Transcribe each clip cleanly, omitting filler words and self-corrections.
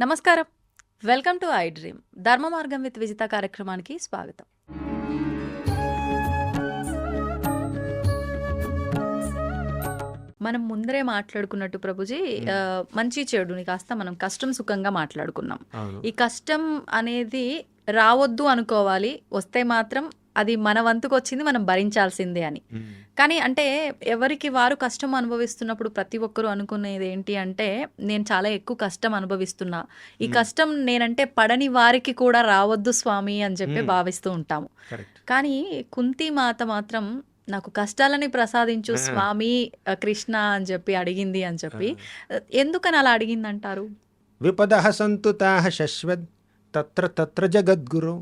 నమస్కారం. Welcome to I dream ధర్మ మార్గం విత్ విజిత కార్యక్రమానికి స్వాగతం. మనం ముందరే మాట్లాడుకున్నట్టు ప్రభుజీ, మంచి చెడుని కాస్త మనం కష్టం సుఖంగా మాట్లాడుకున్నాం. ఈ కష్టం అనేది రావద్దు అనుకోవాలి, వస్తే మాత్రం అది మన వంతుకు వచ్చింది, మనం భరించాల్సిందే అని. కానీ అంటే ఎవరికి వారు కష్టం అనుభవిస్తున్నప్పుడు ప్రతి ఒక్కరూ అనుకునేది ఏంటి అంటే, నేను చాలా ఎక్కువ కష్టం అనుభవిస్తున్నా, ఈ కష్టం నేనంటే పడని వారికి కూడా రావద్దు స్వామి అని చెప్పి భావిస్తూ ఉంటాము. కానీ కుంతి మాత మాత్రం నాకు కష్టాలని ప్రసాదించు స్వామి కృష్ణ అని చెప్పి అడిగింది అని చెప్పి, ఎందుకని అలా అడిగింది అంటారు? విపదః సంతుతాః శశ్వద్ తత్ర తత్ర జగద్గురు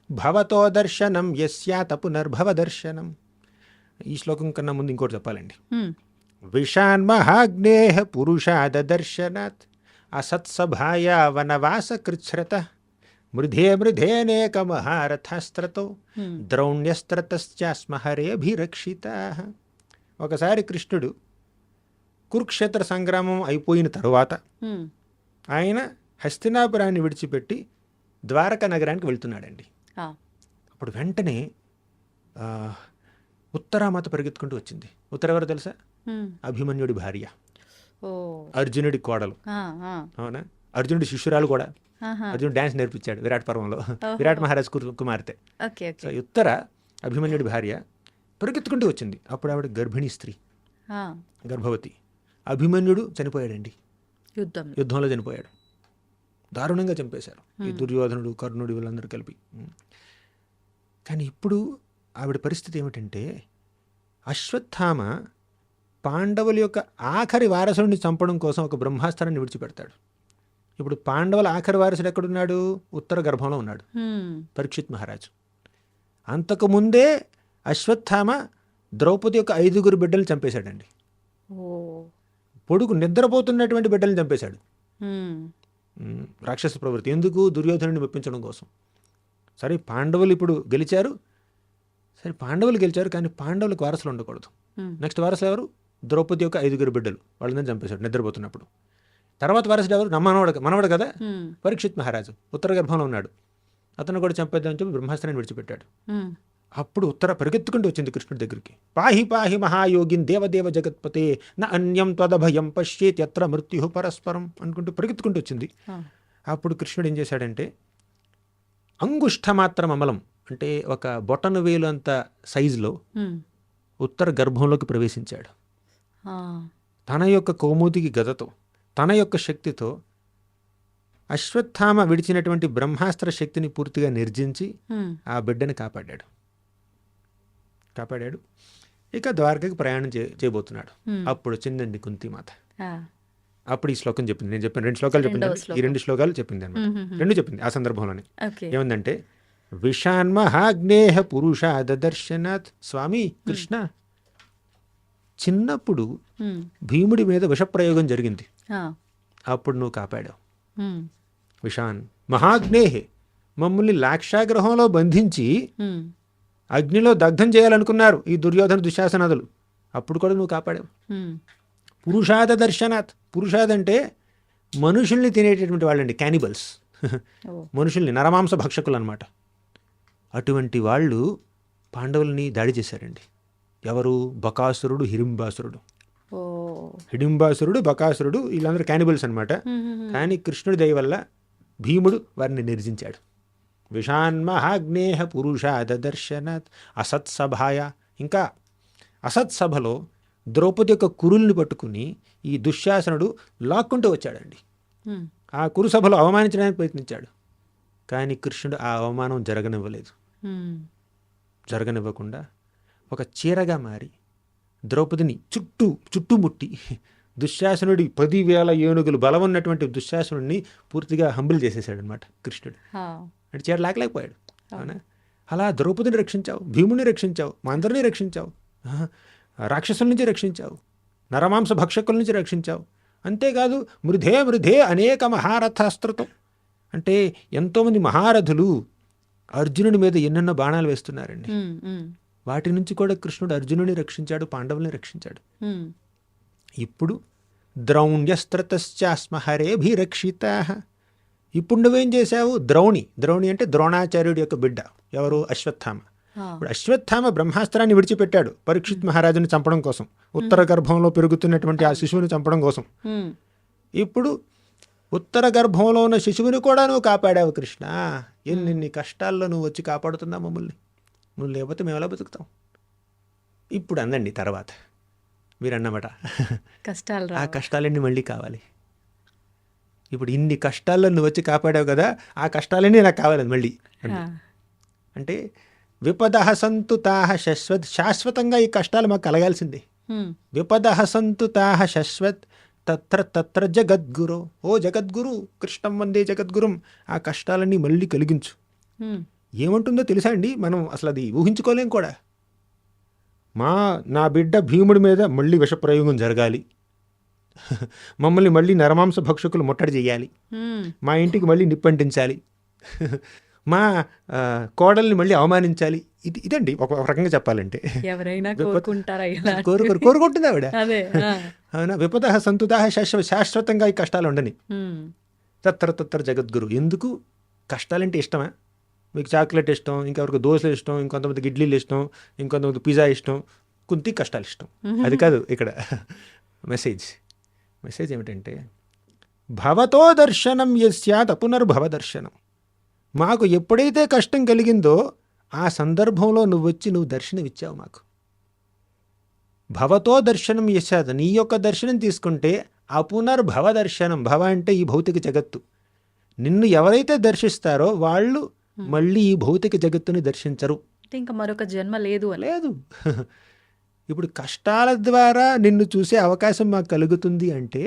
భవతో దర్శనం యస్యాత పునర్భవ దర్శనం. ఈ శ్లోకం కన్నా ముందు ఇంకోటి చెప్పాలండి. విషాన్మహాగ్నేః పురుషాద దర్శనాత్ అసత్సభాయా వనవాస కృచ్ఛ్రత మృధే మృధేనేక మహారథాస్త్రతో ద్రౌణ్యస్త్రతశ్చాస్మ హరేభిరక్షితాః. ఒకసారి కృష్ణుడు కురుక్షేత్ర సంగ్రామం అయిపోయిన తరువాత ఆయన హస్తినాపురాన్ని విడిచిపెట్టి ద్వారకా నగరానికి వెళ్తున్నాడండి. అప్పుడు వెంటనే ఉత్తరామాత పరిగెత్తుకుంటూ వచ్చింది. ఉత్తర ఎవరో తెలుసా? అభిమన్యుడి భార్య, అర్జునుడి కోడలు. అవునా? అర్జునుడి శిష్యురాలు కూడా. అర్జునుడు డాన్స్ నేర్పించాడు విరాట్ పర్వంలో, విరాట్ మహారాజ్ కుమార్తె. సో ఉత్తర అభిమన్యుడి భార్య పరిగెత్తుకుంటూ వచ్చింది. అప్పుడు ఆవిడ గర్భిణీ స్త్రీ, గర్భవతి. అభిమన్యుడు చనిపోయాడండి, యుద్ధంలో చనిపోయాడు. దారుణంగా చంపేశారు ఈ దుర్యోధనుడు, కర్ణుడు, వీళ్ళందరూ కలిపి. కానీ ఇప్పుడు ఆవిడ పరిస్థితి ఏమిటంటే, అశ్వత్థామ పాండవుల యొక్క ఆఖరి వారసుడిని చంపడం కోసం ఒక బ్రహ్మాస్త్రాన్ని విడిచిపెడతాడు. ఇప్పుడు పాండవుల ఆఖరి వారసుడు ఎక్కడున్నాడు? ఉత్తర గర్భంలో ఉన్నాడు, పరీక్షిత్ మహారాజు. అంతకుముందే అశ్వత్థామ ద్రౌపది యొక్క 5 బిడ్డలను చంపేశాడండి. పొడుగు నిద్రపోతున్నటువంటి బిడ్డలను చంపేశాడు. రాక్షస ప్రవృత్తి. ఎందుకు? దుర్యోధనుడిని మెప్పించడం కోసం. సరే పాండవులు ఇప్పుడు గెలిచారు, కానీ పాండవులకు వారసులు ఉండకూడదు. నెక్స్ట్ వారసులు ఎవరు? ద్రౌపది యొక్క 5 బిడ్డలు, వాళ్ళని చంపేశాడు నిద్రపోతున్నప్పుడు. తర్వాత వారసుడు ఎవరు? మనవడు కదా, పరీక్షిత్ మహారాజు. ఉత్తర గర్భంలో ఉన్నాడు, అతను కూడా చంపేద్దామని చెప్పి బ్రహ్మాస్త్రాన్ని విడిచిపెట్టాడు. అప్పుడు ఉత్తర పరిగెత్తుకుంటూ వచ్చింది కృష్ణుడి దగ్గరికి. పాహి పాహి మహాయోగిన్ దేవదేవ జగత్పతే న అన్యం త్వదభయం పశ్యేత్ యత్ర మృత్యు పరస్పరం అనుకుంటూ పరిగెత్తుకుంటూ వచ్చింది. అప్పుడు కృష్ణుడు ఏం చేశాడంటే, అంగుష్ఠమాత్రం అమలం అంటే ఒక బొటన వేలు అంత సైజులో ఉత్తర గర్భంలోకి ప్రవేశించాడు. తన యొక్క కౌముదికి గదతో, తన యొక్క శక్తితో అశ్వత్థామ విడిచినటువంటి బ్రహ్మాస్త్ర శక్తిని పూర్తిగా నిర్జించి ఆ బిడ్డని కాపాడాడు. ఇక ద్వారకకి ప్రయాణం చేయబోతున్నాడు. అప్పుడు వచ్చిందండి కుంతిమాత. అప్పుడు ఈ శ్లోకం చెప్పింది. నేను చెప్పాను 2 శ్లోకాలు చెప్పింది, ఈ 2 శ్లోకాలు చెప్పింది అనమాట. 2 చెప్పింది ఆ సందర్భంలోనే. ఏమందంటే, విషాన్మహాగ్నేహ పురుషాద దర్శనాత్. స్వామి కృష్ణ, చిన్నప్పుడు భీముడి మీద విషప్రయోగం జరిగింది, అప్పుడు నువ్వు కాపాడావు. విషాన్ మహాగ్నేహే, మమ్మల్ని లాక్షాగ్రహంలో బంధించి అగ్నిలో దగ్ధం చేయాలనుకున్నారు ఈ దుర్యోధన దుశ్శాసనాదులు, అప్పుడు కూడా నువ్వు కాపాడావు. పురుషాద దర్శనాత్. పురుషాద్ అంటే మనుషుల్ని తినేటటువంటి వాళ్ళండి, క్యానిబల్స్. మనుషుల్ని, నరమాంస భక్షకులు అనమాట. అటువంటి వాళ్ళు పాండవుల్ని దాడి చేశారండి. ఎవరు? బకాసురుడు, హిడింబాసురుడు, బకాసురుడు, వీళ్ళందరూ క్యానిబల్స్ అనమాట. కానీ కృష్ణుడి దయ వల్ల భీముడు వారిని నిర్జించాడు. విషాన్మహాగ్నేహ పురుషాద దర్శనాత్ అసత్సభాయ. ఇంకా అసత్సభలో ద్రౌపది యొక్క కురుల్ని పట్టుకుని ఈ దుశ్శాసనుడు లాక్కుంటూ వచ్చాడండి. ఆ కురుసభలో అవమానించడానికి ప్రయత్నించాడు, కానీ కృష్ణుడు ఆ అవమానం జరగనివ్వకుండా ఒక చీరగా మారి ద్రౌపదిని చుట్టుముట్టి దుశ్శాసనుడి 10,000 ఏనుగులు బలం ఉన్నటువంటి దుశ్శాసనుడిని పూర్తిగా హంబుల్ చేసేసాడు అనమాట కృష్ణుడు. అంటే చీర లాగలేకపోయాడు. అవునా? అలా ద్రౌపదిని రక్షించావు, భీముని రక్షించావు, మా అందరినీ రక్షించావు, రాక్షసుల నుంచి రక్షించావు, నరమాంస భక్షకుల నుంచి రక్షించావు. అంతేకాదు మృధే అనేక మహారథాస్త్రతో, అంటే ఎంతోమంది మహారథులు అర్జునుడి మీద ఎన్నెన్నో బాణాలు వేస్తున్నారండి. వాటి నుంచి కూడా కృష్ణుడు అర్జునుడిని రక్షించాడు, పాండవుల్ని రక్షించాడు. ఇప్పుడు ద్రౌణ్యస్త్రతశ్చాస్మ హరేభిరక్షితా. ఇప్పుడు నువ్వేం చేశావు? ద్రౌణి అంటే ద్రోణాచార్యుడి యొక్క బిడ్డ. ఎవరు? అశ్వత్థామ. ఇప్పుడు అశ్వత్థామ బ్రహ్మాస్త్రాన్ని విడిచిపెట్టాడు పరీక్షిత్ మహారాజుని చంపడం కోసం, ఉత్తర గర్భంలో పెరుగుతున్నటువంటి ఆ శిశువుని చంపడం కోసం. ఇప్పుడు ఉత్తర గర్భంలో ఉన్న శిశువుని కూడా నువ్వు కాపాడావు కృష్ణ. ఎన్ని కష్టాల్లో నువ్వు వచ్చి కాపాడుతున్నావు మమ్మల్ని. నువ్వు లేకపోతే మేము ఎలా బతుకుతాం? ఇప్పుడు అందండి తర్వాత మీరు అన్నమాట, కష్టాలు ఆ కష్టాలన్నీ మళ్ళీ కావాలి. ఇప్పుడు ఇన్ని కష్టాల్లో నువ్వు వచ్చి కాపాడావు కదా, ఆ కష్టాలన్నీ నాకు కావాలి మళ్ళీ. అంటే విపదః సంతు తాః శాశ్వతంగా ఈ కష్టాలు మాకు కలగాల్సిందే. విపదః సంతు తాః శాశ్వత్ తత్ర జగద్గురు. ఓ జగద్గురు, కృష్ణం వందే జగద్గురుం. ఆ కష్టాలన్నీ మళ్ళీ కలిగించు. ఏమంటుందో తెలుసా అండి, మనం అసలు అది ఊహించుకోలేం కూడా. నా బిడ్డ భీముడి మీద మళ్ళీ విషప్రయోగం జరగాలి, మమ్మల్ని మళ్ళీ నరమాంస భక్షకులు ముట్టడి చేయాలి, మా ఇంటికి మళ్ళీ నిప్పంటించాలి, మా కోడల్ని మళ్ళీ అవమానించాలి. ఇదండి ఒక రకంగా చెప్పాలంటే. ఎవరైనా కోరుకుంటుంది ఆవిడ. అవునా? విపదః సంతుతాః శాశ్వతంగా ఈ కష్టాలు ఉండని. తత్ర జగద్గురు. ఎందుకు? కష్టాలంటే ఇష్టమా? మీకు చాక్లెట్ ఇష్టం, ఇంకెవరికి దోశలు ఇష్టం, ఇంకొంతమందికి ఇడ్లీలు ఇష్టం, ఇంకొంతమందికి పిజ్జా ఇష్టం, కుంతి కష్టాలు ఇష్టం. అది కాదు ఇక్కడ మెసేజ్ ఏమిటంటే, భవతో దర్శనం యస్యాత్ పునర్భవ దర్శనం. మాకు ఎప్పుడైతే కష్టం కలిగిందో ఆ సందర్భంలో నువ్వు వచ్చి దర్శనం ఇచ్చావు మాకు. భవతో దర్శనం యస్యాత్, నీ యొక్క దర్శనం తీసుకుంటే అపునర్భవ దర్శనం. భవ అంటే ఈ భౌతిక జగత్తు. నిన్ను ఎవరైతే దర్శిస్తారో వాళ్ళు మళ్ళీ ఈ భౌతిక జగత్తుని దర్శించరు. ఇంకా మరొక జన్మ లేదు. ఇప్పుడు కష్టాల ద్వారా నిన్ను చూసే అవకాశం మాకు కలుగుతుంది అంటే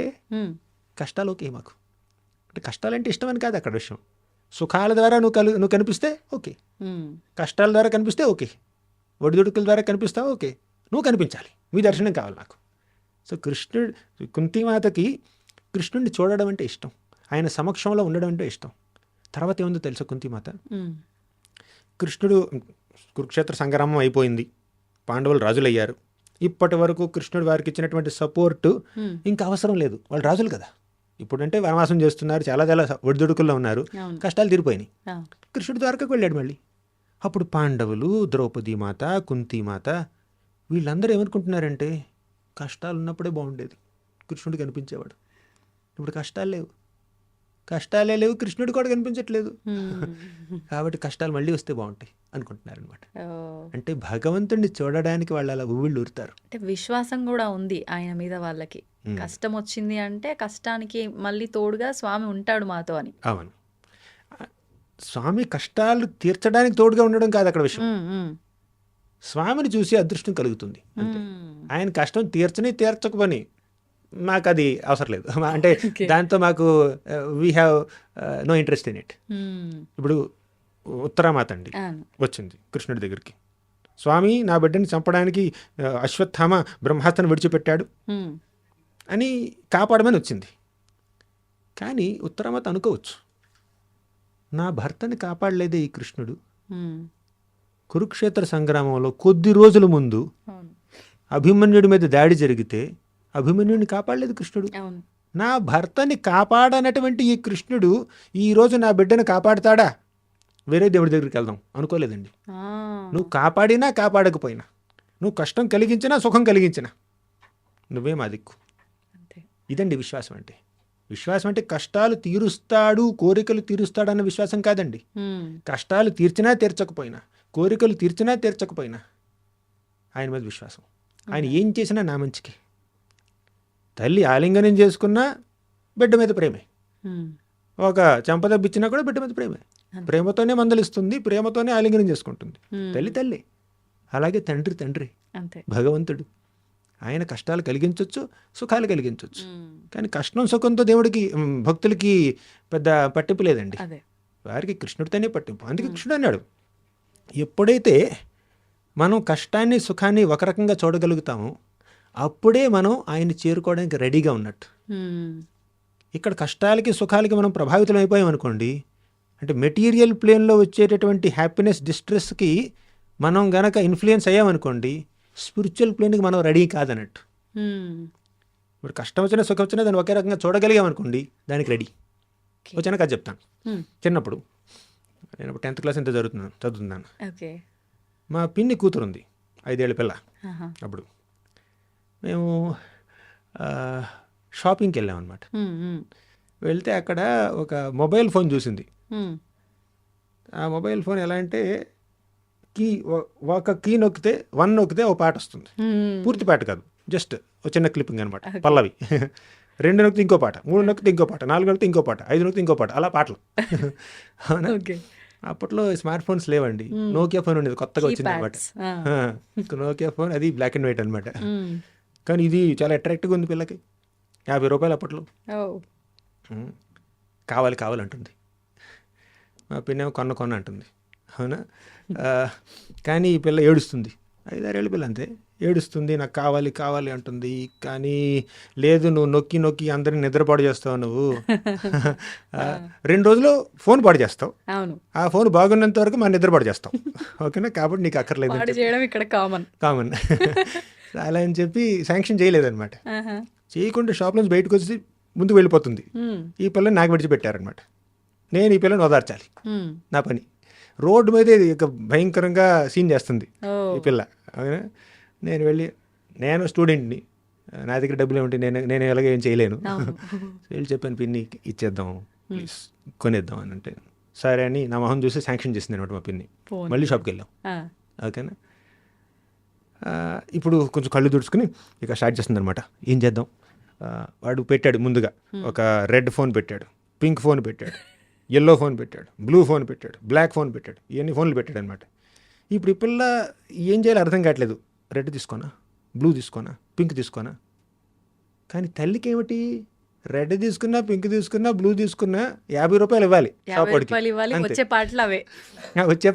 కష్టాలు ఓకే మాకు. అంటే కష్టాలంటే ఇష్టం అని కాదు అక్కడ విషయం. సుఖాల ద్వారా నువ్వు కనిపిస్తే ఓకే, కష్టాల ద్వారా కనిపిస్తే ఓకే, ఒడిదుడుకుల ద్వారా కనిపిస్తావు ఓకే, నువ్వు కనిపించాలి, మీ దర్శనం కావాలి నాకు. సో కుంతిమాతకి కృష్ణుడిని చూడడం అంటే ఇష్టం, ఆయన సమక్షంలో ఉండడం అంటే ఇష్టం. తర్వాత ఏముందో తెలుసా కుంతిమాత? కృష్ణుడు కురుక్షేత్ర సంగ్రామం అయిపోయింది, పాండవులు రాజులయ్యారు. ఇప్పటి వరకు కృష్ణుడు వారికి ఇచ్చినటువంటి సపోర్టు ఇంకా అవసరం లేదు, వాళ్ళు రాజులు కదా. ఇప్పుడంటే వనవాసం చేస్తున్నారు, చాలా ఒడిదుడుకుల్లో ఉన్నారు, కష్టాలు తీరిపోయినాయి. కృష్ణుడు ద్వారకకు వెళ్ళాడు మళ్ళీ. అప్పుడు పాండవులు, ద్రౌపదీ మాత, కుంతిమాత వీళ్ళందరూ ఏమనుకుంటున్నారంటే కష్టాలు ఉన్నప్పుడే బాగుండేది, కృష్ణుడు కనిపించేవాడు. ఇప్పుడు కష్టాలే లేవు, కృష్ణుడు కూడా కనిపించట్లేదు, కాబట్టి కష్టాలు మళ్ళీ వస్తే బాగుంటాయి అనుకుంటున్నారు అనమాట. అంటే భగవంతుడిని చూడడానికి వాళ్ళు అలా ఉవ్విళ్ళు ఊరుతారు. అంటే విశ్వాసం కూడా ఉంది ఆయన మీద వాళ్ళకి. కష్టం వచ్చింది అంటే కష్టానికి మళ్ళీ తోడుగా స్వామి ఉంటాడు మాతో అని. అవును, స్వామి కష్టాలు తీర్చడానికి తోడుగా ఉండడం కాదు అక్కడ విషయం. స్వామిని చూసి అదృష్టం కలుగుతుంది అంతే. ఆయన కష్టం తీర్చకపోని మాకు అది అవసరం లేదు, అంటే దాంతో మాకు we have no interest in it. ఇప్పుడు ఉత్తరామాత అండి వచ్చింది కృష్ణుడి దగ్గరికి, స్వామి నా బిడ్డని చంపడానికి అశ్వత్థామ బ్రహ్మాస్త్రాన్ని విడిచిపెట్టాడు అని కాపాడమని వచ్చింది. కానీ ఉత్తరామాత అనుకోవచ్చు, నా భర్తని కాపాడలేదే ఈ కృష్ణుడు. కురుక్షేత్ర సంగ్రామంలో కొద్ది రోజుల ముందు అభిమన్యుడి మీద దాడి జరిగితే అభిమన్యుడిని కాపాడలేదు కృష్ణుడు. నా భర్తని కాపాడనటువంటి ఈ కృష్ణుడు ఈరోజు నా బిడ్డను కాపాడతాడా? వేరే దేవుడి దగ్గరికి వెళ్దాం అనుకోలేదండి. నువ్వు కాపాడినా కాపాడకపోయినా, నువ్వు కష్టం కలిగించినా సుఖం కలిగించినా నువ్వే మా దిక్కు. ఇదండి విశ్వాసం అంటే. విశ్వాసం అంటే కష్టాలు తీరుస్తాడు, కోరికలు తీరుస్తాడు అన్న విశ్వాసం కాదండి. కష్టాలు తీర్చినా తీర్చకపోయినా, కోరికలు తీర్చినా తీర్చకపోయినా ఆయన మీద విశ్వాసం. ఆయన ఏం చేసినా నా మంచికి. తల్లి ఆలింగనం చేసుకున్నా బిడ్డ మీద ప్రేమే, ఒక చెంపదబ్బిచ్చినా కూడా బిడ్డ మీద ప్రేమే. ప్రేమతోనే మందలిస్తుంది, ప్రేమతోనే ఆలింగనం చేసుకుంటుంది. తల్లి అలాగే తండ్రి భగవంతుడు. ఆయన కష్టాలు కలిగించవచ్చు, సుఖాలు కలిగించవచ్చు. కానీ కష్టం సుఖంతో దేవుడికి భక్తులకి పెద్ద పట్టింపు లేదండి, వారికి కృష్ణుడితోనే పట్టింపు. అందుకే కృష్ణుడు అన్నాడు, ఎప్పుడైతే మనం కష్టాన్ని సుఖాన్ని ఒక రకంగా చూడగలుగుతామో అప్పుడే మనం ఆయన్ని చేరుకోవడానికి రెడీగా ఉన్నట్టు. ఇక్కడ కష్టాలకి సుఖాలకి మనం ప్రభావితం అయిపోయాం అనుకోండి, అంటే మెటీరియల్ ప్లేన్లో వచ్చేటటువంటి హ్యాపీనెస్ డిస్ట్రెస్కి మనం గనక ఇన్ఫ్లుయెన్స్ అయ్యామనుకోండి, స్పిరిచువల్ ప్లేన్కి మనం రెడీ కాదన్నట్టు. ఇప్పుడు కష్టం వచ్చినా సుఖం వచ్చినా దాన్ని ఒకే రకంగా చూడగలిగామనుకోండి, దానికి రెడీ. వచ్చినా కథ చెప్తాను. చిన్నప్పుడు నేను 10th క్లాస్ ఎంత చదువుతున్నాను. మా పిన్ని కూతురు ఉంది, 5 ఏళ్ళ పిల్ల. అప్పుడు మేము షాపింగ్కి వెళ్ళామన్నమాట. వెళ్తే అక్కడ ఒక మొబైల్ ఫోన్ చూసింది. ఆ మొబైల్ ఫోన్ ఎలా అంటే ఒక కీ నొక్కితే 1 నొక్కితే ఒక పాట వస్తుంది. పూర్తి పాట కాదు, జస్ట్ ఒక చిన్న క్లిప్పింగ్ అనమాట, పల్లవి. 2 నొక్కితే ఇంకో పాట, 3 నొక్కితే ఇంకో పాట, 4 నొక్కితే ఇంకో పాట, 5 నొక్కితే ఇంకో పాట, అలా పాటలు. అవునా? అప్పట్లో స్మార్ట్ ఫోన్స్ లేవండి, నోకియా ఫోన్ ఉండేది, కొత్తగా వచ్చింది అనమాట. నోకియా ఫోన్, అది బ్లాక్ అండ్ వైట్ అనమాట. కానీ ఇది చాలా అట్రాక్టివ్గా ఉంది పిల్లకి. 50 రూపాయలు అప్పట్లో. కావాలంటుంది. మా పిన్నేమో కొన్న అంటుంది. అవునా? కానీ ఈ పిల్ల ఏడుస్తుంది, 5-6 ఏళ్ళ పిల్ల అంతే, ఏడుస్తుంది, నాకు కావాలి అంటుంది. కానీ లేదు, నువ్వు నొక్కి అందరిని నిద్రపాటు చేస్తావు, నువ్వు 2 రోజులు ఫోన్ పాడు చేస్తావు, ఆ ఫోన్ బాగున్నంత వరకు మన నిద్రపాటు చేస్తావు. ఓకేనా? కాబట్టి నీకు అక్కర్లేదు, కామన్. అలా అని చెప్పి శాంక్షన్ చేయలేదన్నమాట. చేయకుండా షాప్ నుంచి బయటకు వచ్చి ముందుకు వెళ్ళిపోతుంది. ఈ పిల్లని నాకు విడిచిపెట్టారనమాట. నేను ఈ పిల్లని ఓదార్చాలి, నా పని. రోడ్డు మీద ఇక భయంకరంగా సీన్ చేస్తుంది ఈ పిల్ల. నేను స్టూడెంట్ని, నా దగ్గర డబ్బులు ఏమిటి, నేను ఎలాగ ఏం చేయలేను. వెళ్ళి చెప్పాను, పిన్ని ఇచ్చేద్దాం ప్లీజ్, కొనేద్దాం అని అంటే సరే అని నా మొహం చూసి శాంక్షన్ చేసింది అనమాట మా పిన్ని. మళ్ళీ షాప్కి వెళ్ళాం. ఓకేనా? ఇప్పుడు కొంచెం కళ్ళు తుడుచుకుని ఇక స్టార్ట్ చేస్తుంది అనమాట. ఏం చేద్దాం? వాడు పెట్టాడు ముందుగా, ఒక రెడ్ ఫోన్ పెట్టాడు, పింక్ ఫోన్ పెట్టాడు, ఎల్లో ఫోన్ పెట్టాడు, బ్లూ ఫోన్ పెట్టాడు, బ్లాక్ ఫోన్ పెట్టాడు, ఇవన్నీ ఫోన్లు పెట్టాడు అనమాట. ఇప్పుడు ఈ పిల్ల ఏం చేయాలో అర్థం కావట్లేదు. రెడ్ తీసుకోనా, బ్లూ తీసుకోనా, పింక్ తీసుకోనా? కానీ తల్లికి ఏమిటి, రెడ్ తీసుకున్నా, పింక్ తీసుకున్నా, బ్లూ తీసుకున్నా 50 రూపాయలు ఇవ్వాలి షాప్ వాడికి. వచ్చే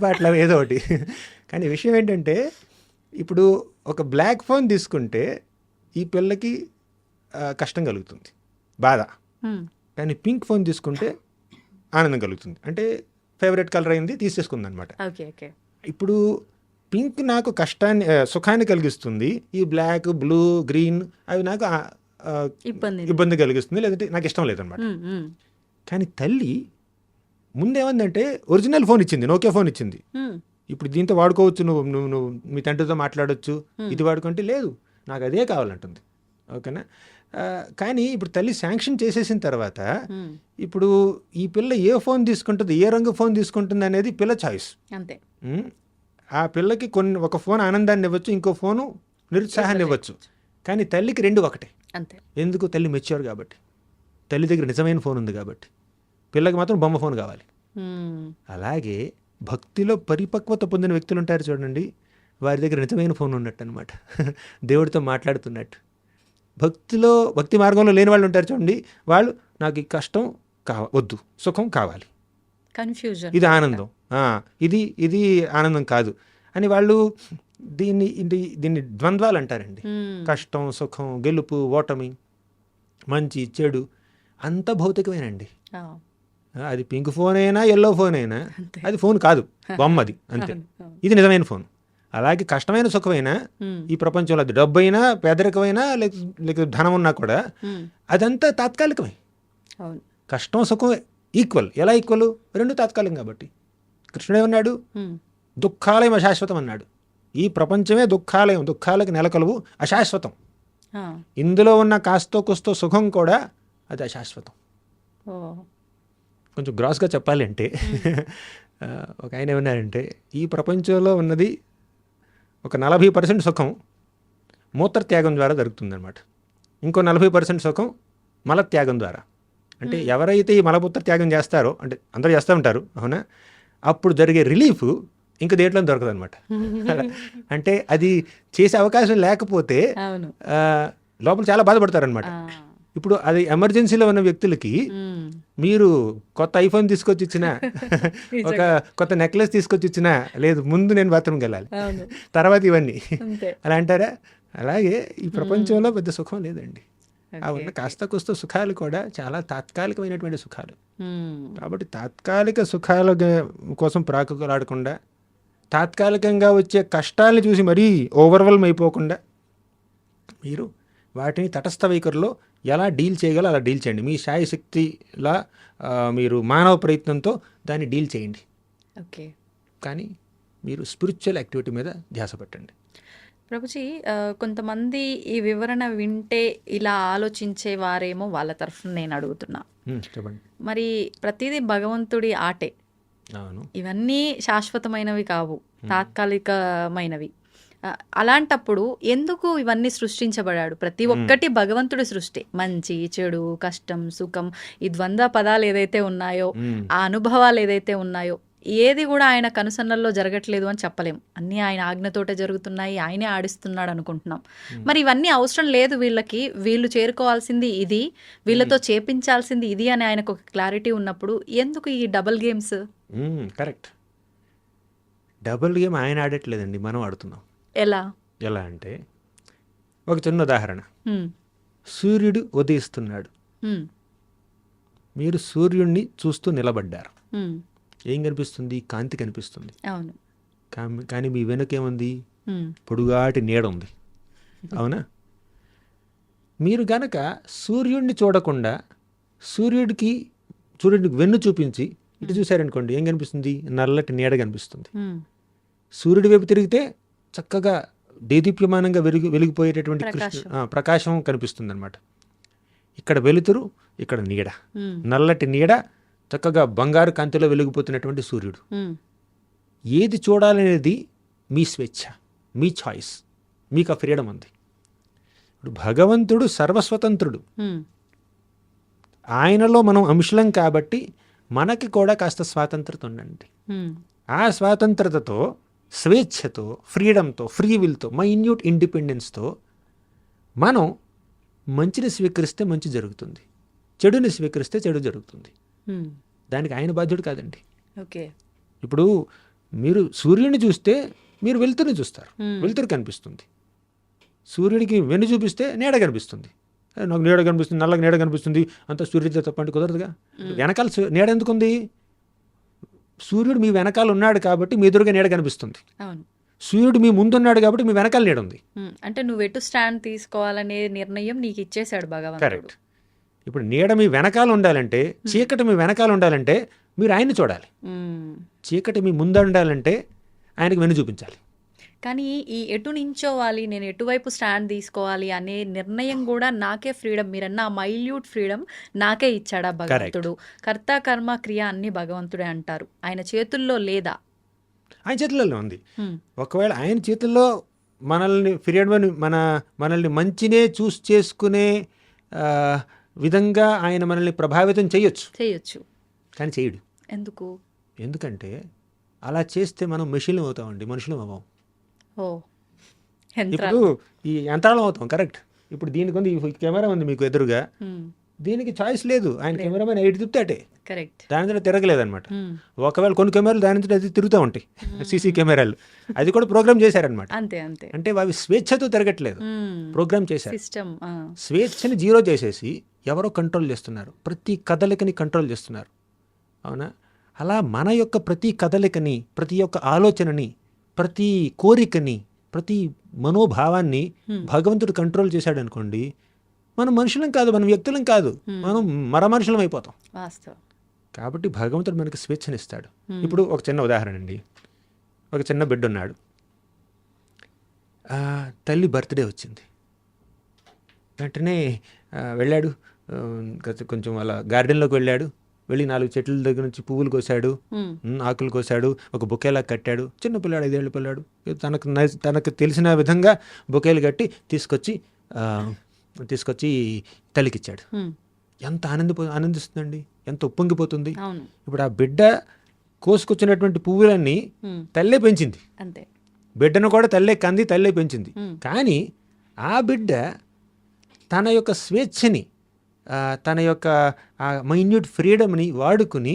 పాటలు అవి ఏదో ఒకటి. కానీ విషయం ఏంటంటే, ఇప్పుడు ఒక బ్లాక్ ఫోన్ తీసుకుంటే ఈ పిల్లకి కష్టం కలుగుతుంది, బాధ. కానీ పింక్ ఫోన్ తీసుకుంటే ఆనందం కలుగుతుంది. అంటే ఫేవరెట్ కలర్ అయింది, తీసేసుకుంది అనమాట. ఇప్పుడు పింక్ నాకు సుఖాన్ని కలిగిస్తుంది, ఈ బ్లాక్, బ్లూ, గ్రీన్ అవి నాకు ఇబ్బంది కలిగిస్తుంది, లేదంటే నాకు ఇష్టం లేదనమాట. కానీ తల్లి ముందేమందంటే ఒరిజినల్ ఫోన్ ఇచ్చింది, నోకియా ఫోన్ ఇచ్చింది. ఇప్పుడు దీంతో వాడుకోవచ్చు, నువ్వు మీ తండ్రితో మాట్లాడవచ్చు, ఇది వాడుకుంటే లేదు, నాకు అదే కావాలంటుంది. ఓకేనా? కానీ ఇప్పుడు తల్లి శాంక్షన్ చేసేసిన తర్వాత ఇప్పుడు ఈ పిల్ల ఏ ఫోన్ తీసుకుంటుంది, ఏ రంగు ఫోన్ తీసుకుంటుంది అనేది పిల్ల చాయిస్. అంతే. ఆ పిల్లకి ఒక ఫోన్ ఆనందాన్ని ఇవ్వచ్చు, ఇంకో ఫోను నిరుత్సాహాన్ని ఇవ్వచ్చు. కానీ తల్లికి 2 ఒకటే. అంతే. ఎందుకు? తల్లి మెచ్యూర్ కాబట్టి, తల్లి దగ్గర నిజమైన ఫోన్ ఉంది కాబట్టి. పిల్లకి మాత్రం బొమ్మ ఫోన్ కావాలి. అలాగే భక్తిలో పరిపక్వత పొందిన వ్యక్తులు ఉంటారు చూడండి, వారి దగ్గర నిజమైన ఫోన్ ఉన్నట్టు అనమాట, దేవుడితో మాట్లాడుతున్నట్టు. భక్తి మార్గంలో లేని వాళ్ళు ఉంటారు చూడండి, వాళ్ళు నాకు ఈ కష్టం వద్దు, సుఖం కావాలి, కన్ఫ్యూజన్, ఇది ఆనందం, ఇది ఆనందం కాదు అని వాళ్ళు దీన్ని ద్వంద్వాలు అంటారండి. కష్టం, సుఖం, గెలుపు, ఓటమి, మంచి, చెడు అంత భౌతికమేనండి. అది పింక్ ఫోన్ అయినా, ఎల్లో ఫోన్ అయినా అది ఫోన్ కాదు, బొమ్మది అంతే. ఇది నిజమైన ఫోన్. అలాగే కష్టమైన సుఖమైనా ఈ ప్రపంచంలో, అది డబ్బు అయినా, పేదరికమైనా, లేక ధనం ఉన్నా కూడా అదంతా తాత్కాలికమే. కష్టం, సుఖం ఈక్వల్. ఎలా ఈక్వల్? 2 తాత్కాలికం కాబట్టి. కృష్ణుడు ఏమన్నాడు? దుఃఖాలయం అశాశ్వతం అన్నాడు. ఈ ప్రపంచమే దుఃఖాలయం, దుఃఖాలకి నెలకొలువు, అశాశ్వతం. ఇందులో ఉన్న కాస్తో కుస్తో సుఖం కూడా అది అశాశ్వతం. కొంచెం గ్రాస్గా చెప్పాలి అంటే ఒక ఆయన ఏమన్నారంటే, ఈ ప్రపంచంలో ఉన్నది ఒక 40% సుఖం మూత్రత్యాగం ద్వారా జరుగుతుందన్నమాట. ఇంకో 40% సుఖం మలత్యాగం ద్వారా. అంటే ఎవరైతే ఈ మలమూత్ర త్యాగం చేస్తారో, అంటే అందరూ చేస్తూ ఉంటారు, అవునా, అప్పుడు జరిగే రిలీఫ్ ఇంకా దేంట్లో దొరకదు అనమాట. అంటే అది చేసే అవకాశం లేకపోతే లోపల చాలా బాధపడతారనమాట. ఇప్పుడు అది ఎమర్జెన్సీలో ఉన్న వ్యక్తులకి మీరు కొత్త ఐఫోన్ తీసుకొచ్చి ఇచ్చినా, ఒక కొత్త నెక్లెస్ తీసుకొచ్చి ఇచ్చినా, లేదు ముందు నేను బాత్రూమ్కి వెళ్ళాలి, తర్వాత ఇవన్నీ అలా అంటారా? అలాగే ఈ ప్రపంచంలో పెద్ద సుఖం లేదండి. ఉన్న కాస్త కుస్త సుఖాలు కూడా చాలా తాత్కాలికమైనటువంటి సుఖాలు. కాబట్టి తాత్కాలిక సుఖాల కోసం ప్రాకులాడకుండా, తాత్కాలికంగా వచ్చే కష్టాలను చూసి మరీ ఓవర్వెల్మ్ అయిపోకుండా, మీరు వాటిని తటస్థ వైఖరిలో ఎలా డీల్ చేయగలో అలా డీల్ చేయండి. మీ శాయశక్తిలా మీరు మానవ ప్రయత్నంతో దాన్ని డీల్ చేయండి. ఓకే. కానీ మీరు స్పిరిచువల్ యాక్టివిటీ మీద ధ్యాస పెట్టండి. ప్రభుజీ, కొంతమంది ఈ వివరణ వింటే ఇలా ఆలోచించే వారేమో వాళ్ళ తరఫున నేను అడుగుతున్నా. చెప్పండి. మరి ప్రతిదీ భగవంతుడి ఆటే, అవును, ఇవన్నీ శాశ్వతమైనవి కావు, తాత్కాలికమైనవి. అలాంటప్పుడు ఎందుకు ఇవన్నీ సృష్టించబడాడు? ప్రతి ఒక్కటి భగవంతుడి సృష్టి. మంచి చెడు, కష్టం సుఖం, ఈ ద్వంద్వ పదాలు ఏదైతే ఉన్నాయో, ఆ అనుభవాలు ఏదైతే ఉన్నాయో, ఏది కూడా ఆయన కనుసన్నల్లో జరగట్లేదు అని చెప్పలేం. అన్నీ ఆయన ఆజ్ఞతోటే జరుగుతున్నాయి, ఆయనే ఆడిస్తున్నాడు అనుకుంటున్నాం. మరి ఇవన్నీ అవసరం లేదు వీళ్ళకి, వీళ్ళు చేరుకోవాల్సింది ఇది, వీళ్ళతో చేపించాల్సింది ఇది అని ఆయనకు ఒక క్లారిటీ ఉన్నప్పుడు ఎందుకు ఈ double games? Correct. Double game ఆయన ఆడట్లేదండి, మనం ఆడుతున్నాం. ఎలా ఎలా అంటే, ఒక చిన్న ఉదాహరణ. సూర్యుడు ఉదయిస్తున్నాడు, మీరు సూర్యుడిని చూస్తూ నిలబడ్డారు. ఏం కనిపిస్తుంది? కాంతి కనిపిస్తుంది. అవును. కానీ మీ వెనుకేముంది? పొడుగాటి నీడ ఉంది. అవునా? మీరు గనక సూర్యుడిని చూడకుండా సూర్యుడికి వెన్ను చూపించి ఇటు చూశారనుకోండి, ఏం కనిపిస్తుంది? నల్లటి నీడ కనిపిస్తుంది. సూర్యుడి వైపు తిరిగితే చక్కగా దేదీప్యమానంగా వెలిగిపోయేటటువంటి ప్రకాశం కనిపిస్తుంది అనమాట. ఇక్కడ వెలుతురు, ఇక్కడ నీడ, నల్లటి నీడ, చక్కగా బంగారు కాంతిలో వెలిగిపోతున్నటువంటి సూర్యుడు. ఏది చూడాలనేది మీ స్వేచ్ఛ, మీ చాయిస్, మీకు ఆ ఫ్రీడమ్ ఉంది. ఇప్పుడు భగవంతుడు సర్వస్వతంత్రుడు, ఆయనలో మనం అంశలం కాబట్టి మనకి కూడా కాస్త స్వాతంత్రత ఉండండి. ఆ స్వాతంత్రతతో, స్వేచ్ఛతో, ఫ్రీడమ్తో, ఫ్రీ విల్తో, మైన్యూట్ ఇండిపెండెన్స్తో మనం మంచిని స్వీకరిస్తే మంచి జరుగుతుంది, చెడుని స్వీకరిస్తే చెడు జరుగుతుంది. దానికి ఆయన బాధ్యుడు కాదండి. ఓకే. ఇప్పుడు మీరు సూర్యుడిని చూస్తే మీరు వెలుతురుని చూస్తారు, వెలుతురు కనిపిస్తుంది. సూర్యుడికి వెన్ను చూపిస్తే నీడ కనిపిస్తుంది. నాకు నీడ కనిపిస్తుంది, నల్లగా నీడ కనిపిస్తుంది, అంత సూర్యుడితో తప్పండి కుదరదుగా. వెనకాల నీడ ఎందుకుంది? సూర్యుడు మీ వెనకాల ఉన్నాడు కాబట్టి మీ ఎదురుగా నీడ కనిపిస్తుంది. సూర్యుడు మీ ముందున్నాడు కాబట్టి మీ వెనకాల నీడ ఉంది. అంటే నువ్వు ఎటు స్టాండ్ తీసుకోవాలనే నిర్ణయం నీకు ఇచ్చేశాడు భగవంతుడు. కరెక్ట్. ఇప్పుడు నీడ మీ వెనకాల ఉండాలంటే, చీకటి మీ వెనకాల ఉండాలంటే మీరు ఆయన్ని చూడాలి. చీకటి మీ ముందు ఉండాలంటే ఆయనకి వెన్ను చూపించాలి. కానీ ఈ ఎటు నించోవాలి, నేను ఎటువైపు స్టాండ్ తీసుకోవాలి అనే నిర్ణయం కూడా నాకే ఫ్రీడమ్, మీరన్న ఆ మైల్యూట్ ఫ్రీడమ్ నాకే ఇచ్చాడా భగవంతుడు? కర్త కర్మ క్రియ అన్ని భగవంతుడే అంటారు, ఆయన చేతుల్లో లేదా? ఆయన చేతుల్లో ఉంది. ఒకవేళ ఆయన చేతుల్లో మనల్ని ఫ్రీడమ్, మనల్ని మంచినే చూస్ చేసుకునే విధంగా ఆయన మనల్ని ప్రభావితం చేయొచ్చు, కానీ చేయడు. ఎందుకంటే అలా చేస్తే మనం మెషిన్లు అవుతామండి, మనుషులు అవ్వం. ఇప్పుడు ఈ యంత్రాలం అవుతాం. కరెక్ట్. ఇప్పుడు దీనికి ఉంది, ఈ కెమెరా ఉంది మీకు ఎదురుగా, దీనికి చాయిస్ లేదు. ఆయన కెమెరామెన్ ఎయిట్ తిప్పితే అటే, దాని ద్వారా తిరగలేదనమాట. ఒకవేళ కొన్ని కెమెరాలు దాని నుంచి అది తిరుగుతూ ఉంటాయి, సీసీ కెమెరాలు, అది కూడా ప్రోగ్రామ్ చేశారనమాట. అంటే అవి స్వేచ్ఛతో తిరగట్లేదు, ప్రోగ్రామ్ చేశారు. స్వేచ్ఛని జీరో చేసేసి ఎవరో కంట్రోల్ చేస్తున్నారు, ప్రతి కదలికని కంట్రోల్ చేస్తున్నారు. అవునా? అలా మన యొక్క ప్రతి కదలికని, ప్రతి ఒక్క ఆలోచనని, ప్రతి కోరికని, ప్రతి మనోభావాన్ని భగవంతుడు కంట్రోల్ చేశాడు అనుకోండి, మనం మనుషులం కాదు, మనం వ్యక్తులం కాదు, మనం మనుషులం అయిపోతాం. కాబట్టి భగవంతుడు మనకి స్వేచ్ఛనిస్తాడు. ఇప్పుడు ఒక చిన్న ఉదాహరణ అండి. ఒక చిన్న బిడ్డ ఉన్నాడు, తల్లి బర్త్డే వచ్చింది, వెంటనే వెళ్ళాడు, కొంచెం అలా గార్డెన్లోకి వెళ్ళి 4 చెట్ల దగ్గర నుంచి పువ్వులు కోసాడు, ఆకులు కోసాడు, ఒక బొకేలా కట్టాడు. చిన్న పిల్లాడు, 5 ఏళ్ళ పిల్లాడు, తనకు తెలిసిన విధంగా బొకేలు కట్టి తీసుకొచ్చి తల్లికిచ్చాడు. ఎంత ఆనందిస్తుందండి, ఎంత ఉప్పొంగిపోతుంది. ఇప్పుడు ఆ బిడ్డ కోసుకొచ్చినటువంటి పువ్వులన్నీ తల్లే పెంచింది, బిడ్డను కూడా తల్లే కంది, తల్లే పెంచింది. కానీ ఆ బిడ్డ తన యొక్క స్వేచ్ఛని, తన యొక్క మైన్యూట్ ఫ్రీడమ్ని వాడుకుని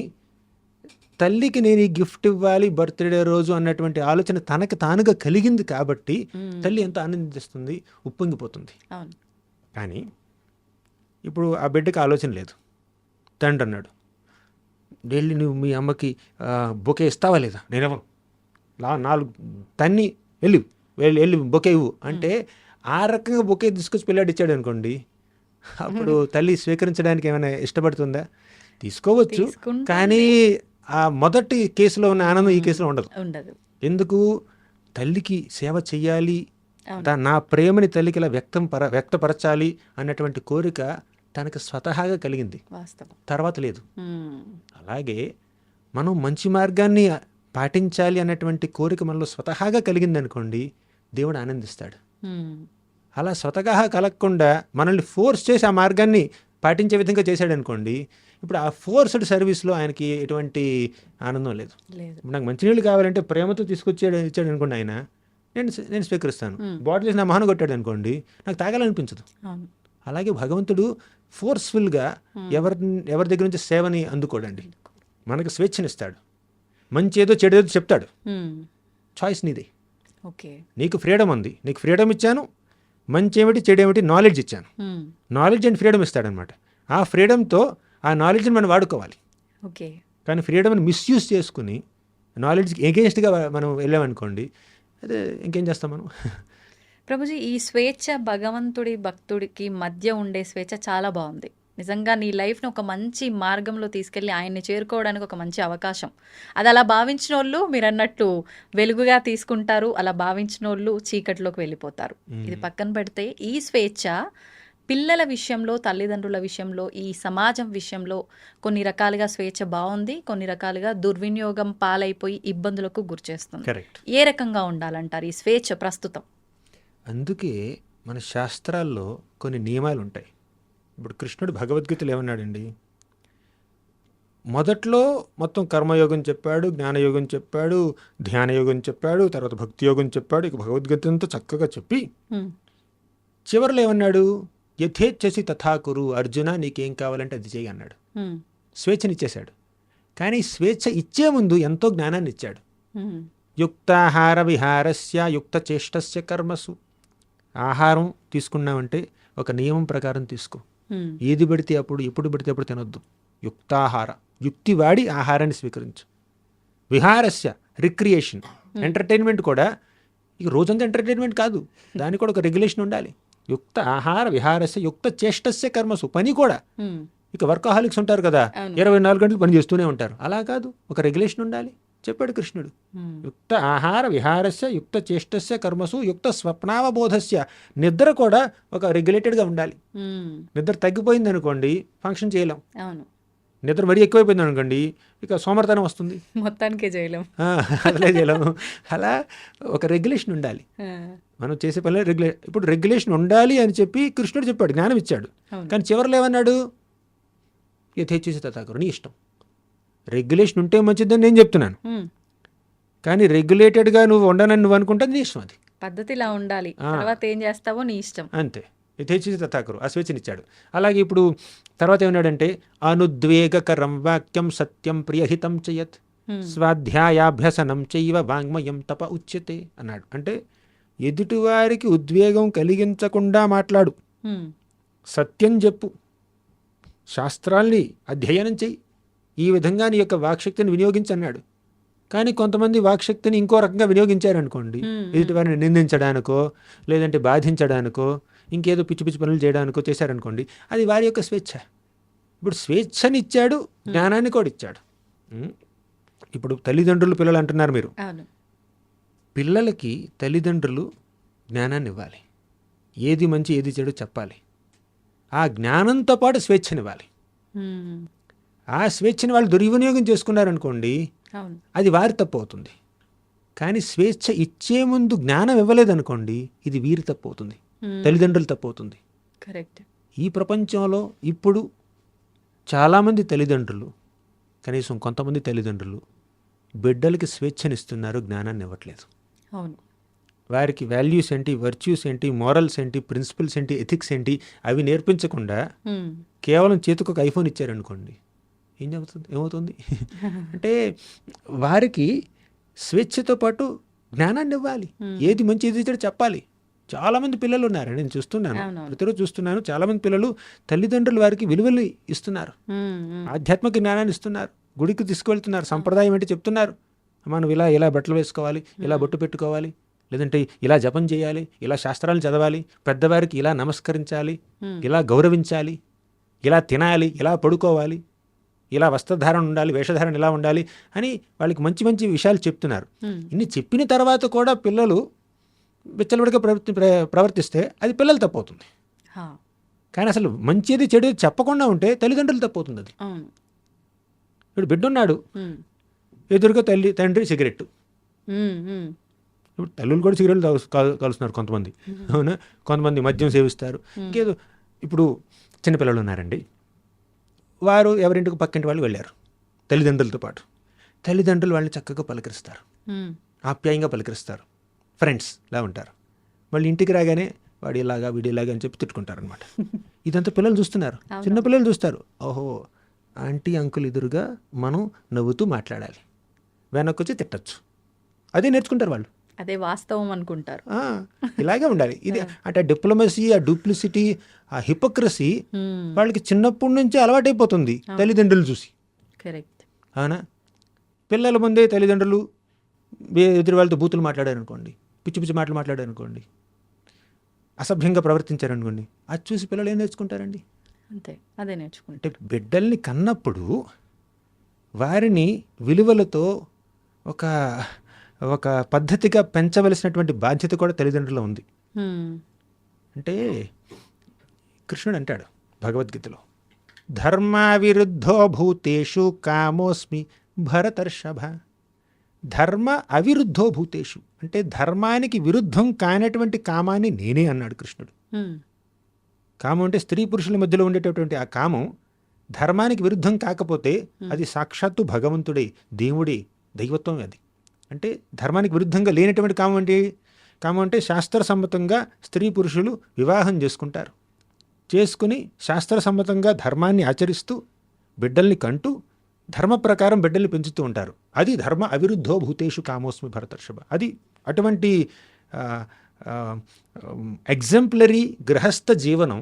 తల్లికి నేను ఈ గిఫ్ట్ ఇవ్వాలి బర్త్డే రోజు అన్నటువంటి ఆలోచన తనకు తానుగా కలిగింది కాబట్టి తల్లి ఎంత ఆనందిస్తుంది, ఉప్పొంగిపోతుంది. కానీ ఇప్పుడు ఆ బిడ్డకి ఆలోచన లేదు. తండ్రి అన్నాడు, వెళ్ళి నువ్వు మీ అమ్మకి బొకే ఇస్తావా లేదా? నేను 4 తన్ని వెళ్ళి బొకే ఇవ్వు అంటే ఆ రకంగా బొకే తీసుకొచ్చి పిల్లాడు ఇచ్చాడు అనుకోండి, అప్పుడు తల్లి స్వీకరించడానికి ఏమైనా ఇష్టపడుతుందా? తీసుకోవచ్చు, కానీ ఆ మొదటి కేసులో ఉన్న ఆనందం ఈ కేసులో ఉండదు. ఎందుకు? తల్లికి సేవ చెయ్యాలి, నా ప్రేమని తల్లికి ఇలా వ్యక్తపరచాలి అన్నటువంటి కోరిక తనకి స్వతహాగా కలిగింది, తర్వాత లేదు. అలాగే మనం మంచి మార్గాన్ని పాటించాలి అన్నటువంటి కోరిక మనలో స్వతహాగా కలిగింది అనుకోండి, దేవుడు ఆనందిస్తాడు. అలా స్వతహాగా కలగకుండా మనల్ని ఫోర్స్ చేసి ఆ మార్గాన్ని పాటించే విధంగా చేశాడు అనుకోండి, ఇప్పుడు ఆ ఫోర్స్డ్ సర్వీస్లో ఆయనకి ఎటువంటి ఆనందం లేదు. ఇప్పుడు నాకు మంచినీళ్ళు కావాలంటే ప్రేమతో ఇచ్చాడు అనుకోండి ఆయన, నేను స్వీకరిస్తాను. బాటిల్ చేసి నా మొహన కొట్టాడు అనుకోండి, నాకు తాగాలనిపించదు. అలాగే భగవంతుడు ఫోర్స్ఫుల్గా ఎవరి దగ్గర నుంచి సేవని అందుకోడండి, మనకు స్వేచ్ఛనిస్తాడు. మంచి ఏదో చెడు ఏదో చెప్తాడు, చాయిస్ నీదే. నీకు ఫ్రీడమ్ ఉంది, నీకు ఫ్రీడమ్ ఇచ్చాను, మంచి ఏమిటి చెడు ఏమిటి నాలెడ్జ్ ఇచ్చాను. నాలెడ్జ్ అండ్ ఫ్రీడమ్ ఇస్తాడనమాట. ఆ ఫ్రీడమ్తో ఆ నాలెడ్జ్ని మనం వాడుకోవాలి. కానీ ఫ్రీడమ్ని మిస్యూజ్ చేసుకుని నాలెడ్జ్కి ఎగెయిన్స్ట్గా మనం వెళ్ళామనుకోండి, అదే ఇంకేం చేస్తాం మనం. ప్రభుజీ, ఈ స్వేచ్ఛ భగవంతుడి భక్తుడికి మధ్య ఉండే స్వేచ్ఛ చాలా బాగుంది. నిజంగా నీ లైఫ్ని ఒక మంచి మార్గంలో తీసుకెళ్ళి ఆయన్ని చేరుకోవడానికి ఒక మంచి అవకాశం. అది అలా భావించిన వాళ్ళు మీరు అన్నట్టు వెలుగుగా తీసుకుంటారు, అలా భావించిన వాళ్ళు చీకటిలోకి వెళ్ళిపోతారు. ఇది పక్కన పెడితే ఈ స్వేచ్ఛ పిల్లల విషయంలో, తల్లిదండ్రుల విషయంలో, ఈ సమాజం విషయంలో కొన్ని రకాలుగా స్వేచ్ఛ బాగుంది, కొన్ని రకాలుగా దుర్వినియోగం పాలైపోయి ఇబ్బందులకు గురిచేస్తుంది. ఏ రకంగా ఉండాలంటారు ఈ స్వేచ్ఛ ప్రస్తుతం? అందుకే మన శాస్త్రాల్లో కొన్ని నియమాలు ఉంటాయి. ఇప్పుడు కృష్ణుడు భగవద్గీతలు ఏమన్నాడండి, మొదట్లో మొత్తం కర్మయోగం చెప్పాడు, జ్ఞానయోగం చెప్పాడు, ధ్యానయోగం చెప్పాడు, తర్వాత భక్తి యోగం చెప్పాడు. ఇక భగవద్గీత అంతా చక్కగా చెప్పి చివరిలో ఏమన్నాడు, యథేచ్ఛసి తథాకురు అర్జున, నీకేం కావాలంటే అది చేయి అన్నాడు. స్వేచ్ఛనిచ్చేశాడు. కానీ స్వేచ్ఛ ఇచ్చే ముందు ఎంతో జ్ఞానాన్ని ఇచ్చాడు. యుక్తాహార విహారస్య యుక్త చేష్టస్య కర్మసు. ఆహారం తీసుకున్నామంటే ఒక నియమం ప్రకారం తీసుకో, ఏది పడితే అప్పుడు ఎప్పుడు పడితే అప్పుడు తినొద్దు. యుక్తాహార, యుక్తి వాడి ఆహారాన్ని స్వీకరించు. విహారస్య, రిక్రియేషన్, ఎంటర్టైన్మెంట్ కూడా ఇక రోజంతా ఎంటర్టైన్మెంట్ కాదు, దానికి కూడా ఒక రెగ్యులేషన్ ఉండాలి. యుక్త ఆహార విహారస్య యుక్త చేష్టస్య కర్మసు. పని కూడా ఇక వర్కహాలిక్స్ ఉంటారు కదా, 24 గంటలు పని చేస్తూనే ఉంటారు, అలా కాదు, ఒక రెగ్యులేషన్ ఉండాలి చెప్పాడు కృష్ణుడు. యుక్త ఆహార విహారస్య యుక్త చేష్టస్య కర్మసు యుక్త స్వప్నావబోధస్య. నిద్ర కూడా ఒక రెగ్యులేటెడ్గా ఉండాలి. నిద్ర తగ్గిపోయింది అనుకోండి ఫంక్షన్ చేయలేం. నిద్ర మరీ ఎక్కువైపోయింది అనుకోండి ఇక సోమర్తనం వస్తుంది, మొత్తానికే చేయలేం, అసలే చేయలేము. అలా ఒక రెగ్యులేషన్ ఉండాలి మనం చేసే పనిలో. ఇప్పుడు రెగ్యులేషన్ ఉండాలి అని చెప్పి కృష్ణుడు చెప్పాడు, జ్ఞానం ఇచ్చాడు. కానీ చివరిలో ఏమన్నాడు, యథేచ్ఛసి తథాకురు, నీ ఇష్టం. రెగ్యులేషన్ ఉంటే మంచిదని నేను చెప్తున్నాను, కానీ రెగ్యులేటెడ్గా నువ్వు ఉండనని నువ్వు అనుకుంటే నీ ఇష్టం, అది పద్ధతిలా ఉండాలి, తర్వాత ఏం చేస్తావో నీ ఇష్టం, అంతే. యథేచ్ఛసి తథాకురు, ఆ స్వేచ్ఛనిచ్చాడు. అలాగే ఇప్పుడు తర్వాత ఏమన్నాడంటే, అనుద్వేగకరం వాక్యం సత్యం ప్రియహితం చేయత్ స్వాధ్యాయాభ్యసనం చైవ వాంగ్మయం తప ఉచ్యతే అన్నాడు. అంటే ఎదుటివారికి ఉద్వేగం కలిగించకుండా మాట్లాడు, సత్యం చెప్పు, శాస్త్రాల్ని అధ్యయనం చెయ్యి, ఈ విధంగా నీ యొక్క వాక్శక్తిని వినియోగించన్నాడు. కానీ కొంతమంది వాక్శక్తిని ఇంకో రకంగా వినియోగించారనుకోండి, ఎదుటివారిని నిందించడానికో లేదంటే బాధించడానికో ఇంకేదో పిచ్చి పిచ్చి పనులు చేయడానికో చేశారనుకోండి, అది వారి యొక్క స్వేచ్ఛ. ఇప్పుడు స్వేచ్ఛనిచ్చాడు, జ్ఞానాన్ని కూడా ఇచ్చాడు. ఇప్పుడు తల్లిదండ్రులు పిల్లలు అంటున్నారు మీరు, పిల్లలకి తల్లిదండ్రులు జ్ఞానాన్ని ఇవ్వాలి, ఏది మంచి ఏది చెడు చెప్పాలి, ఆ జ్ఞానంతో పాటు స్వేచ్ఛనివ్వాలి. ఆ స్వేచ్ఛని వాళ్ళు దుర్వినియోగం చేసుకున్నారనుకోండి, అది వారి తప్పు అవుతుంది. కానీ స్వేచ్ఛ ఇచ్చే ముందు జ్ఞానం ఇవ్వలేదనుకోండి, ఇది వీరి తప్పు అవుతుంది, తల్లిదండ్రులు తప్పు అవుతుంది. కరెక్ట్. ఈ ప్రపంచంలో ఇప్పుడు చాలామంది తల్లిదండ్రులు, కనీసం కొంతమంది తల్లిదండ్రులు బిడ్డలకి స్వేచ్ఛనిస్తున్నారు, జ్ఞానాన్ని ఇవ్వట్లేదు. అవును. వారికి వాల్యూస్ ఏంటి, వర్చ్యూస్ ఏంటి, మోరల్స్ ఏంటి, ప్రిన్సిపల్స్ ఏంటి, ఎథిక్స్ ఏంటి అవి నేర్పించకుండా కేవలం చేతికి ఒక ఐఫోన్ ఇచ్చారనుకోండి, ఏమవుతుంది అంటే వారికి స్వేచ్ఛతో పాటు జ్ఞానాన్ని ఇవ్వాలి, ఏది మంచి ఏది చెడు చెప్పాలి. చాలామంది పిల్లలు ఉన్నారు, నేను చూస్తున్నాను, ప్రతిరోజు చూస్తున్నాను, చాలామంది పిల్లలు తల్లిదండ్రులు వారికి విలువలు ఇస్తున్నారు, ఆధ్యాత్మిక జ్ఞానాన్ని ఇస్తున్నారు, గుడికి తీసుకువెళ్తున్నారు, సంప్రదాయం ఏంటి చెప్తున్నారు, మనం ఇలా బట్టలు వేసుకోవాలి, ఇలా బొట్టు పెట్టుకోవాలి, లేదంటే ఇలా జపం చేయాలి, ఇలా శాస్త్రాలు చదవాలి, పెద్దవారికి ఇలా నమస్కరించాలి, ఇలా గౌరవించాలి, ఇలా తినాలి, ఇలా పడుకోవాలి, ఇలా వస్త్రధారణ ఉండాలి, వేషధారణ ఇలా ఉండాలి అని వాళ్ళకి మంచి మంచి విషయాలు చెప్తున్నారు. ఇన్ని చెప్పిన తర్వాత కూడా పిల్లలు విచ్చలవిడిగా ప్రవర్తిస్తే అది పిల్లలు తప్పవుతుంది. కానీ అసలు మంచిది చెడు చెప్పకుండా ఉంటే తల్లిదండ్రులు తప్పవుతుంది. అది ఇప్పుడు బిడ్డ ఉన్నాడు, ఎదురుగా తండ్రి సిగరెట్టు. ఇప్పుడు తల్లులు కూడా సిగరెట్లు కలుస్తున్నారు కొంతమంది, అవునా? కొంతమంది మద్యం సేవిస్తారు, ఇంకేదో. ఇప్పుడు చిన్నపిల్లలు ఉన్నారండి, వారు ఎవరింటికి పక్కింటి వాళ్ళు వెళ్ళారు తల్లిదండ్రులతో పాటు. తల్లిదండ్రులు వాళ్ళని చక్కగా పలకరిస్తారు, ఆప్యాయంగా పలకరిస్తారు, ఫ్రెండ్స్ లా ఉంటారు. వాళ్ళు ఇంటికి రాగానే వాడు ఇలాగా వీడు ఇలాగా అని చెప్పి తిట్టుకుంటారు అనమాట. ఇదంతా పిల్లలు చూస్తున్నారు, చిన్నపిల్లలు చూస్తారు. ఓహో, ఆంటీ అంకుల్ ఎదురుగా మనం నవ్వుతూ మాట్లాడాలి, వెనక్కొచ్చి తిట్టచ్చు, అదే నేర్చుకుంటారు వాళ్ళు. అదే వాస్తవం అనుకుంటారు. ఇలాగే ఉండాలి. ఇది అంటే డిప్లొమసీ, ఆ డూప్లిసిటీ, ఆ హిపోక్రసీ వాళ్ళకి చిన్నప్పటి నుంచే అలవాటైపోతుంది తల్లిదండ్రులు చూసి. కరెక్ట్. అవునా? పిల్లల ముందే తల్లిదండ్రులు ఎదురు వాళ్ళతో బూతులు మాట్లాడారనుకోండి, పిచ్చి పిచ్చి మాటలు మాట్లాడారనుకోండి, అసభ్యంగా ప్రవర్తించారనుకోండి, అది చూసి పిల్లలు ఏం నేర్చుకుంటారండి? అంతే, అదే నేర్చుకుంటారు. అంటే బిడ్డల్ని కన్నప్పుడు వారిని విలువలతో ఒక పద్ధతిగా పెంచవలసినటువంటి బాధ్యత కూడా తల్లిదండ్రుల ఉంది. అంటే కృష్ణుడు అంటాడు భగవద్గీతలో, ధర్మావిరుద్ధో భూతేషు కామోస్మి భరతర్షభ. ధర్మ అవిరుద్ధో భూతేషు అంటే ధర్మానికి విరుద్ధం కానటువంటి కామాన్ని నేనే అన్నాడు కృష్ణుడు. కామం అంటే స్త్రీ పురుషుల మధ్యలో ఉండేటటువంటి ఆ కామం ధర్మానికి విరుద్ధం కాకపోతే అది సాక్షాత్తు భగవంతుడే, దేవుడే, దైవత్వం. అది అంటే ధర్మానికి విరుద్ధంగా లేనటువంటి కామం అంటే శాస్త్రసమ్మతంగా స్త్రీ పురుషులు వివాహం చేసుకుంటారు, చేసుకుని శాస్త్రసమ్మతంగా ధర్మాన్ని ఆచరిస్తూ బిడ్డల్ని కంటూ ధర్మ ప్రకారం బిడ్డల్ని పెంచుతూ ఉంటారు. అది ధర్మ అవిరుద్ధో భూతేషు కామోస్మి భరతర్షభ. అది అటువంటి ఎగ్జాంపులరీ గృహస్థ జీవనం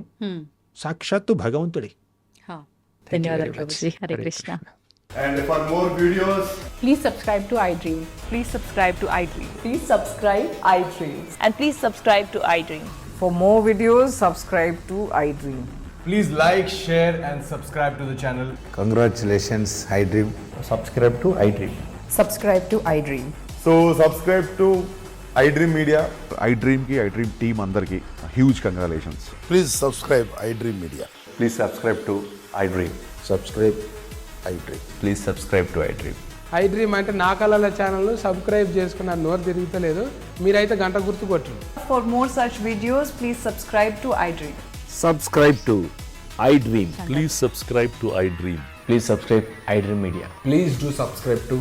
సాక్షాత్తు భగవంతుడే. ధన్యవాదాలు Prabhuji. Hare Krishna. And for more videos, Please subscribe to iDream. Please subscribe to iDream. Please subscribe iDream. And please subscribe to iDream. For more videos, subscribe to iDream. please like, share and subscribe to the channel. Congratulations, iDream. Subscribe to iDream. Subscribe to iDream. So subscribe to iDream Media. iDream ki iDream team అందరికి huge congratulations. Please subscribe iDream Media. Please subscribe to iDream. Subscribe iDream. Please subscribe to iDream. iDream అంటే నా కళల ఛానల్ను subscribe చేసుకున్న నోరు తిరుగుతలేదు, మీరైతే గంట గుర్తు కొట్టండి. For more such videos, please subscribe to iDream. Subscribe to iDream. Please subscribe to iDream. Please subscribe iDream Media. Please do subscribe to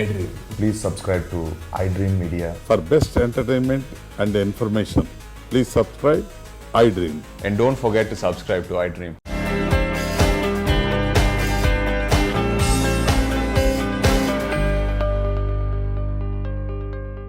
iDream. Please subscribe to iDream Media. For best entertainment and information, please subscribe iDream. And don't forget to subscribe to iDream.